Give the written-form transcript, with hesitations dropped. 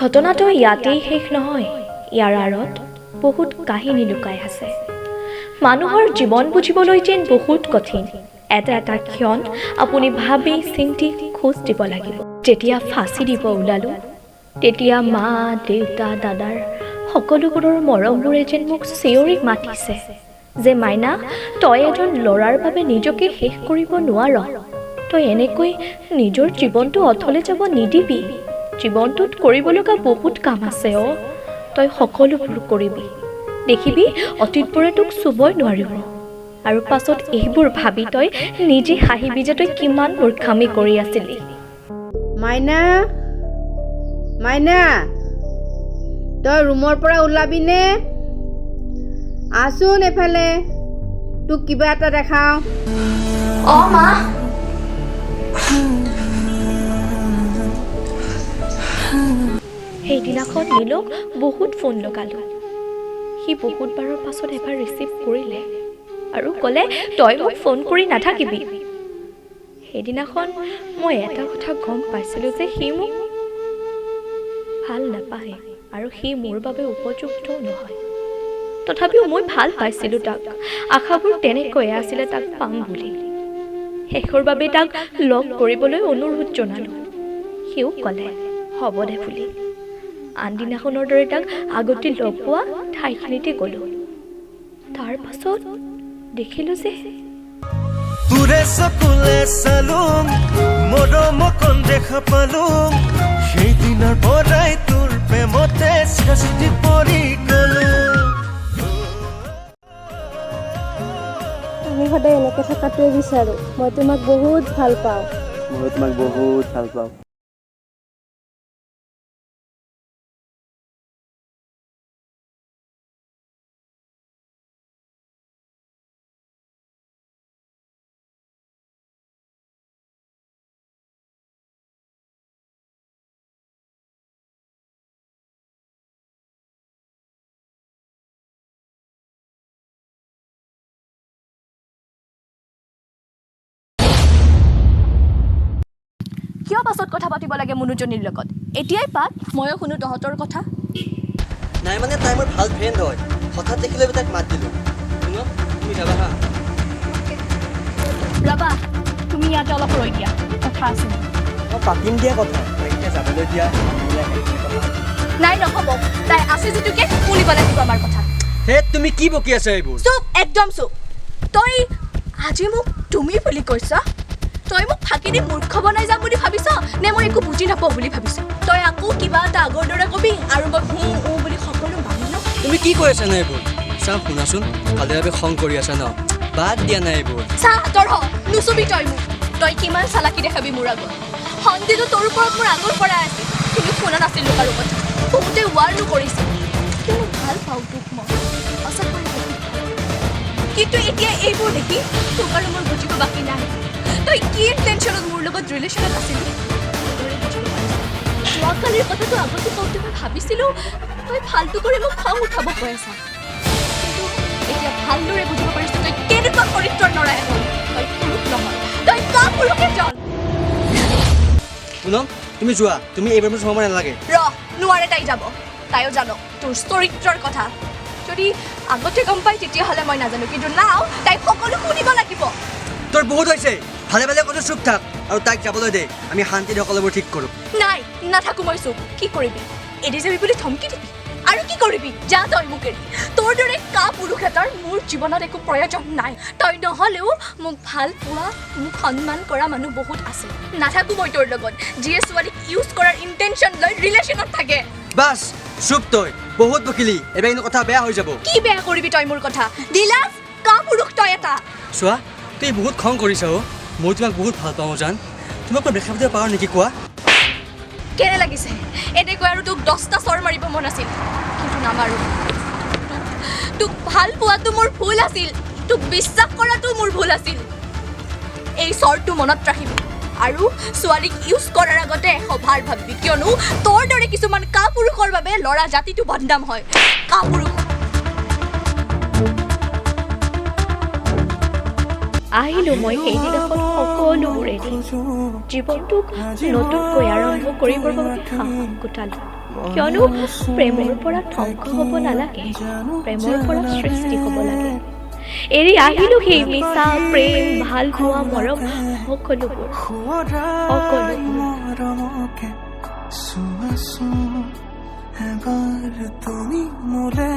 ঘটনাটো ইয়াতেই শেষ নহয়, ইয়াৰ আঁৰত বহুত কাহিনী লুকাই আছে। মানুহৰ জীৱন বুজিবলৈ যেন বহুত কঠিন। এটা এটা ক্ষণ আপুনি ভাবি চিন্তি খোজ দিব লাগিব। যেতিয়া ফাঁচি দিব ওলালোঁ, তেতিয়া মা, দেউতা, দাদাৰ সকলোবোৰৰ মৰমবোৰে যেন মোক চিঞৰি মাতিছে যে মাইনা, তই এজন ল'ৰাৰ বাবে নিজকে শেষ কৰিব নোৱাৰ। তই এনেকৈ নিজৰ জীৱনটো অথলে যাব নিদিবি। জীৱনটোত কৰিবলগা বহুত কাম আছে। তই সকলোবোৰ কৰিবি, দেখিবি অতীতবোৰে তোক চুবই নোৱাৰিব। আৰু পাছত এইবোৰ ভাবি তই নিজে হাঁহিবি যে তই কিমান মূৰ্খামি কৰি আছিলি। মাইনা, মাইনা, তই ৰুমৰ পৰা ওলাবিনে? আছোন এফালে, তোক কিবা এটা দেখাওঁ। মা। সেইদিনাখন নীলক বহুত ফোন লগালোঁ। সি বহুতবাৰৰ পাছত এবাৰ ৰিচিভ কৰিলে আৰু ক'লে, তই মোক ফোন কৰি নাথাকিবি। সেইদিনাখন মই এটা কথা গম পাইছিলোঁ যে সি মোক ভাল নাপায় আৰু সি মোৰ বাবে উপযুক্তও নহয়। তথাপিও মই ভাল পাইছিলোঁ তাক। আশাবোৰ তেনেকৈয়ে আছিলে তাক পাম বুলি। শেষৰ বাবে তাক লগ কৰিবলৈ অনুৰোধ জনালোঁ। সিও ক'লে হ'ব দে বুলি। আনদিনাখনৰ দৰে তাক আগতে লগ পোৱা ঠাইখিনিতে গ'লোঁ। তাৰ পাছত দেখিলোঁ যে তোৰে চকুলে চালুং মৰমকণ দেখা পালুং, সেইদিনৰ পৰাই তোৰ প্ৰেমতে শাস্তি পৰি গ'লো। আমি সদায় এনেকৈ থকাটোৱে বিচাৰোঁ। মই তোমাক বহুত ভাল পাওঁ। মই তোমাক বহুত ভাল পাওঁ। কিয় পাছত কথা পাতিব লাগে মনোজনীৰ লগত? এতিয়াই পাত, ময়ো শুনো তহঁতৰ কথা। নাই মানে তাই মোৰ ভাল ফ্ৰেণ্ড হয়। হঠাৎ দেখিলে তাইক মাত দিলোঁ। শুনো, তুমি যাবা হা? ৰবা, তুমি ইয়াতে অলপ ৰৈ দিয়া, কথা আছে। মই পাতিম দিয়া কথা, তাইক এতিয়া যাবলৈ দিয়া। নাই, নহ'ব। তাই আছে যিটোকে শুনিব লাগিব আমাৰ কথা। হে, তুমি কি বকি আছা এইবোৰ? চুপ, একদম চুপ। তই আজি মোক তুমি বুলি কৈছ? তই মোক ফাঁকি দি মূৰ্খ বনাই যাম বুলি ভাবিছ নে মই একো বুজি নাপাওঁ বুলি ভাবিছ? তই আকৌ কিবা এটা আগৰ দৰে কবি আৰু মই বুলি সকলো মানি লওঁ। তুমি কি কৈ আছা ন এইবোৰ? চাওঁ শুনাচোন, কালি ভাবে খং কৰি আছা ন? বাদ দিয়া নাই এইবোৰ। চা হাতৰ হ, নুচুবি তই মোক। তই কিমান চালাকি দেখাবি মোৰ আগত। সন্দেহটো তোৰ ওপৰত মোৰ আগৰ পৰাই আছিল, কিন্তু শুনা নাছিলোঁ কাৰো কথা। বহুতে ৱাৰ্ণো কৰিছিল, কিয়নো ভাল পাওঁ তোক মই সঁচাকৈ। কিন্তু এতিয়া এইবোৰ দেখি তোক আৰু মোৰ বুজিব বাকী নাই। তই কি টেনশ্যনত মোৰ লগত ৰিলেশ্যনত আছিলি? যোৱাকালিৰ কথাটো আগতে কওঁতে মই ভাবিছিলোঁ তই ফাল্টু কৰি মোক খং উঠাব কৈ আছা। কিন্তু এতিয়া ভালদৰে বুজিব পাৰিছোঁ তই কেনেকুৱা চৰিত্ৰৰ ল'ৰা এখন। তই পুৰুষ নহয়, তই কাপুৰুষে জন। শুনম, তুমি যোৱা। তুমি এইবাৰ মোৰ সোমাব নালাগে। নোৱাৰে তাই যাব। তাইও জানো তোৰ চৰিত্ৰৰ কথা। যদি আগতে গম পাই তেতিয়াহ'লে মই নাজানো, কিন্তু নাও তাই সকলো শুনিব লাগিব। তোৰ বহুত হৈছে। ভালে ভালে কথা চুপ থাক আৰু তাইক যাবলৈ দে। আমি শান্তিৰে সকলোবোৰ ঠিক কৰোঁ। নাই, নাথাকো মই চুপ। কি কৰিবি? এৰি যাবি বুলি ধমকি দিবি? আৰু কি কৰিবি? যা তই মোক এৰি। তোৰ দৰে কাপুৰুষ এটাৰ মোৰ জীৱনত একো প্ৰয়োজন নাই। তই নহ'লেও মোক ভাল পোৱা, মোক সন্মান কৰা মানুহ বহুত আছে। নাথাকো মই তোৰ লগত, যিয়ে ছোৱালীক ইউজ কৰাৰ ইণ্টেনশ্যন লৈ ৰিলেশ্যনত থাকে। বাছ চুপ, তই বহুত বকিলি। এবাৰ এনে কথা বেয়া হৈ যাব। কি বেয়া কৰিবি তই মোৰ কথা? দিলাজ, কাপুৰুষ তই এটা। চোৱা, তুই বহুত খং কৰিছ। মই তোমাক বহুত ভাল পাওঁ জান। তোমাক মই দেখা দিব পাৰোঁ নেকি কোৱা? কেনে লাগিছে? এনেকৈ আৰু তোক 10টা চৰ মাৰিব মন আছিল, কিন্তু নামাৰো। তোক ভাল পোৱাটো মোৰ ভুল আছিল, তোক বিশ্বাস কৰাটো মোৰ ভুল আছিল। এই চৰটো মনত ৰাখিবি আৰু ছোৱালীক ইউজ কৰাৰ আগতে সভাৰ ভাবিবি, কিয়নো তোৰ দৰে কিছুমান কাপুৰুষৰ বাবে ল'ৰা জাতিটো বদনাম হয়। কাপুৰুষ। আহিলোঁ মই সেইদিনাখন সকলোবোৰে জীৱনটোক নতুনকৈ আৰম্ভ কৰিবৰ বাবে সাহস গোটালোঁ। কিয়নো প্ৰেমৰ পৰা ধ্বংস হ'ব নালাগে, প্ৰেমৰ পৰা সৃষ্টি হ'ব লাগে। এৰি আহিলোঁ সেই মিছা প্ৰেম, ভাল পোৱা, মৰম সকলোবোৰ। চোৱাচোন এবাৰ তুমি মোলে